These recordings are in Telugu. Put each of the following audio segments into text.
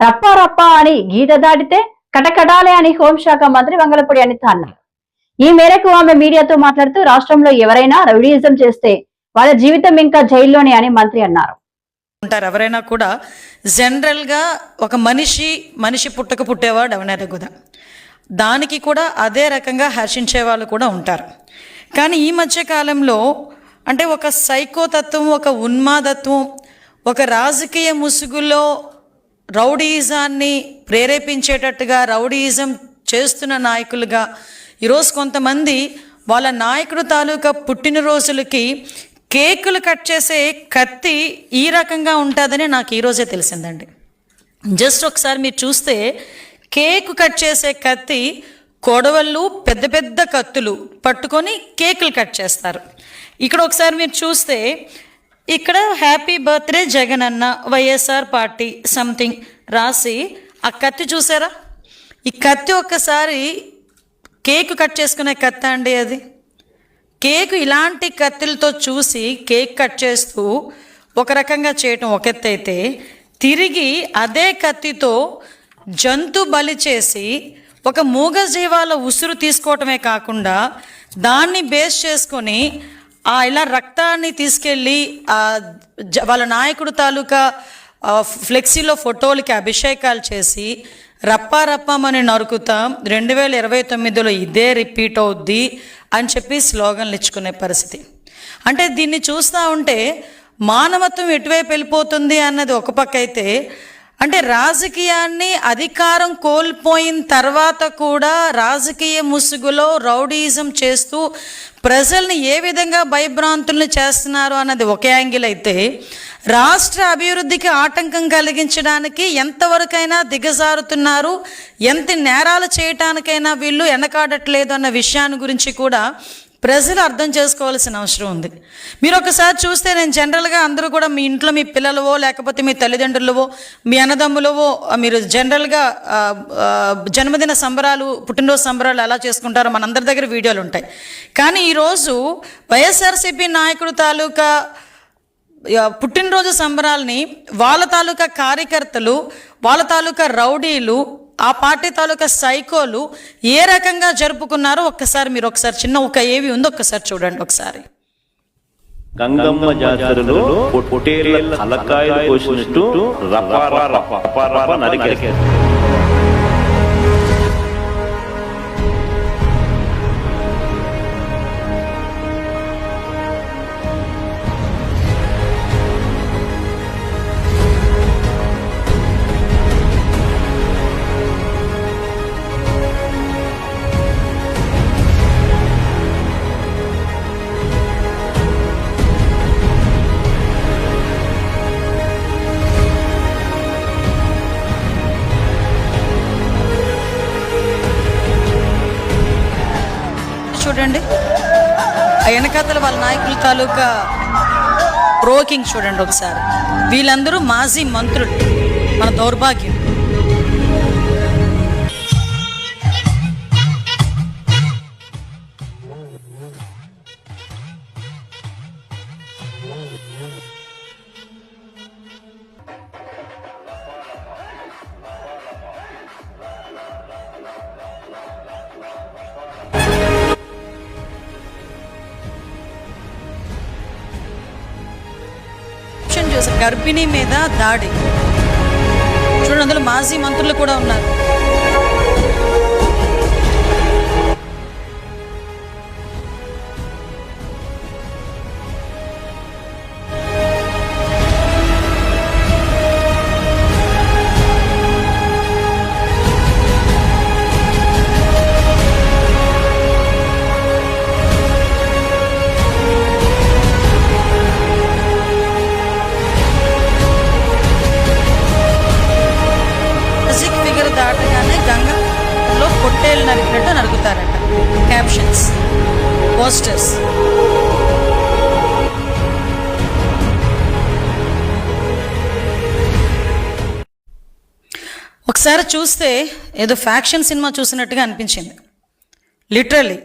రప్పా రప్పా అని గీత దాటితే కటకటాలే అని హోంశాఖ మంత్రి వంగలపూడి అనిత అన్నారు. ఈ మేరకు ఆమె మీడియాతో మాట్లాడుతూ రాష్ట్రంలో ఎవరైనా రౌడీయిజం చేస్తే వాళ్ళ జీవితం ఇంకా జైల్లోనే అని మంత్రి అన్నారు. ఎవరైనా కూడా జనరల్ గా ఒక మనిషి పుట్టేవాడు ఎవరైనా కూడా దానికి కూడా అదే రకంగా హర్షించే వాళ్ళు కూడా ఉంటారు. కానీ ఈ మధ్య కాలంలో అంటే ఒక సైకోతత్వం, ఒక ఉన్మాదత్వం, ఒక రాజకీయ ముసుగులో రౌడీయిజాన్ని ప్రేరేపించేటట్టుగా రౌడీయిజం చేస్తున్న నాయకులుగా ఈరోజు కొంతమంది వాళ్ళ నాయకుడు తాలూకా పుట్టినరోజులకి కేకులు కట్ చేసే కత్తి ఈ రకంగా ఉంటుందని నాకు ఈరోజే తెలిసిందండి. జస్ట్ ఒకసారి మీరు చూస్తే కేకు కట్ చేసే కత్తి కొడవళ్ళు పెద్ద పెద్ద కత్తులు పట్టుకొని కేకులు కట్ చేస్తారు. ఇక్కడ ఒకసారి మీరు చూస్తే ఇక్కడ హ్యాపీ బర్త్డే జగన్ అన్న వైఎస్ఆర్ పార్టీ సంథింగ్ రాసి ఆ కత్తి చూసారా? ఈ కత్తి ఒక్కసారి కేకు కట్ చేసుకునే కత్తి అండి. అది కేకు ఇలాంటి కత్తులతో చూసి కేక్ కట్ చేస్తూ ఒక రకంగా చేయటం ఒక ఎత్తు అయితే, తిరిగి అదే కత్తితో జంతు బలి చేసి ఒక మూగజీవాల ఉసురు తీసుకోవటమే కాకుండా దాన్ని బేస్ చేసుకొని ఇలా రక్తాన్ని తీసుకెళ్ళి వాళ్ళ నాయకుడు తాలూకా ఫ్లెక్సీలో ఫోటోలకి అభిషేకాలు చేసి రప్పారప్పమని నరుకుతాం, 2029లో ఇదే రిపీట్ అవుద్ది అని చెప్పి స్లోగన్లు ఇచ్చుకునే పరిస్థితి. అంటే దీన్ని చూస్తూ ఉంటే మానవత్వం ఎటువైపు వెళ్ళిపోతుంది అన్నది ఒక పక్క అయితే, అంటే రాజకీయాన్ని అధికారం కోల్పోయిన తర్వాత కూడా రాజకీయ ముసుగులో రౌడీయిజం చేస్తూ ప్రజల్ని ఏ విధంగా భయభ్రాంతుల్ని చేస్తున్నారు అన్నది ఒక యాంగిల్ అయితే, రాష్ట్ర అభివృద్ధికి ఆటంకం కలిగించడానికి ఎంతవరకైనా దిగజారుతున్నారు, ఎంత నేరాలు చేయటానికైనా వీళ్ళు వెనకాడట్లేదు అన్న విషయాన్ని గురించి కూడా ప్రజలు అర్థం చేసుకోవాల్సిన అవసరం ఉంది. మీరు ఒకసారి చూస్తే, నేను జనరల్గా అందరూ కూడా మీ ఇంట్లో మీ పిల్లలవో లేకపోతే మీ తల్లిదండ్రులవో మీ అన్నదమ్ములవో మీరు జనరల్గా జన్మదిన సంబరాలు, పుట్టినరోజు సంబరాలు ఎలా చేసుకుంటారో మనందరి దగ్గర వీడియోలు ఉంటాయి. కానీ ఈరోజు వైఎస్ఆర్సీపీ నాయకుడు తాలూకా పుట్టినరోజు సంబరాల్ని వాళ్ళ తాలూకా కార్యకర్తలు, వాళ్ళ తాలూకా రౌడీలు, ఆ పార్టీ తాలూకా సైకోలు ఏ రకంగా జరుపుకున్నారో ఒక్కసారి మీరు చిన్న ఒక ఏవి ఉందో ఒక్కసారి చూడండి. ఒకసారి గంగమ్మ జాతరలో పొట్టేళ్ల తలకాయలు కోసినట్టు రపా నరికేశారు. చూడండి, ఆ వెనకాతల వాళ్ళ నాయకుల తాలూకా ప్రోకింగ్ చూడండి ఒకసారి. వీళ్ళందరూ మాజీ మంత్రులు, మన దౌర్భాగ్యం. గర్భిణి మీద దాడి చూడండి, అందులో మాజీ మంత్రులు కూడా ఉన్నారు. దాటగానే గంగలో పొట్టేళ్ళు నరికినట్టు నరుకుతారట. Captions, posters. ఒకసారి చూస్తే ఏదో ఫ్యాక్షన్ సినిమా చూసినట్టుగా అనిపించింది లిటరలీ.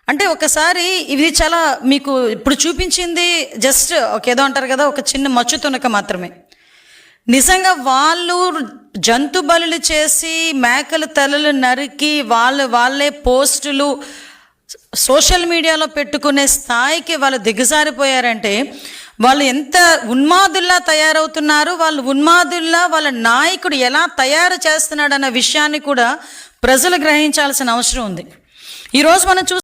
అంటే ఒకసారి ఇది చాలా మీకు ఇప్పుడు చూపించింది జస్ట్ ఏదో అంటారు కదా, ఒక చిన్న మచ్చు తునక మాత్రమే. నిజంగా వాళ్ళు జంతు బలులు చేసి మేకల తలలు నరికి వాళ్ళే పోస్టులు సోషల్ మీడియాలో పెట్టుకునే స్థాయికి వాళ్ళు దిగజారిపోయారంటే వాళ్ళు ఎంత ఉన్మాదుల్లా తయారవుతున్నారు, వాళ్ళు ఉన్మాదుల్లా వాళ్ళ నాయకుడు ఎలా తయారు చేస్తున్నాడు అన్న విషయాన్ని కూడా ప్రజలు గ్రహించాల్సిన అవసరం ఉంది. ఈరోజు మనం